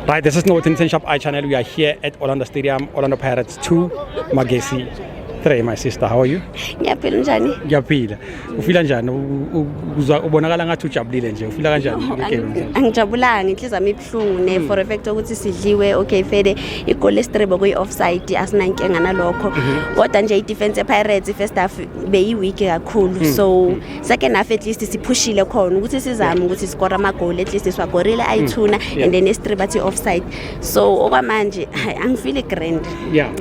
Right, this is North Indian Shop I channel. We are here at Orlando Stadium, Orlando Pirates 2, Magesi 3. My sister, how are you? Ngiyaphila njani? Ngiyaphila. Ufila njani? Ubonakala ngathi ujabulile nje. Ufila kanjani? Angijabulanga inhliziyo yami ibhlungu for a fact ukuthi sidliwe okay fede igoli lestrebo kuyi offside asinankinga nalokho. Kodwa nje i-defense Pirates first half beyiweak kakhulu. So second half at least siphushile khona ukuthi sizame ukuthi score ama-goal at least siwagorile ayithuna and then estrebo athi offside. So okwamanje angifeel grand. Yeah.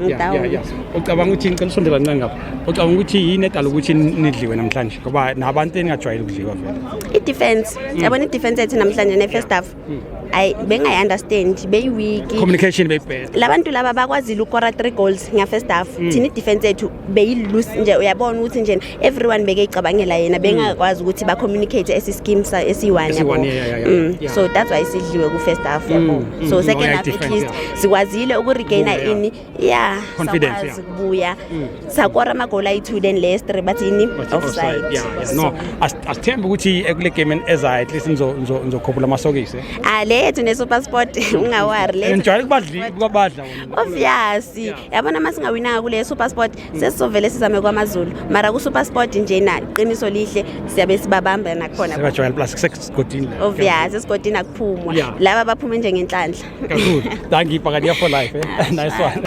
Ucabanga ukuthi ngicela usondela ngapha. Ucabanga ukuthi yini edala ukuthi nidliwe namhlanje ngoba nabantu engajwayele ukudliwa vele. I-defense yabona i-defense ethu namhlanje ne-first half bengayi-understand beyi-weak communication beyibheda labantu laba bakwazile ukora 3 goals nge-first half thina i-defense ethu beyi-lose nje uyabona ukuthi nje everyone bekeyicabangela yena bengakwazi ukuthi ba-communicate esi-scheme esiyi-1 yabo so that's why sidliwe ku-first half yabo so second half at least sikwazile ukuregaina ini sakwazi kubuya sakora amagoli ayi-2 then le-3 bathi ini offside no asithembe ukuthi ekule game ezayo at least nizokhophula amasokisi le yethu ne-super sport ungawari le ngijwayele kubadla obviously yabona uma singawinanga kule super sport sesizovele sizame kwamazulu mara ku-super sport nje na iqiniso lihle siyabe sibabamba nakhona sebajwayele plus sesigodini obviously esigodini akuphumwa laba baphume nje ngenhlanhla kakhulu thank you Pakadia for life nice one.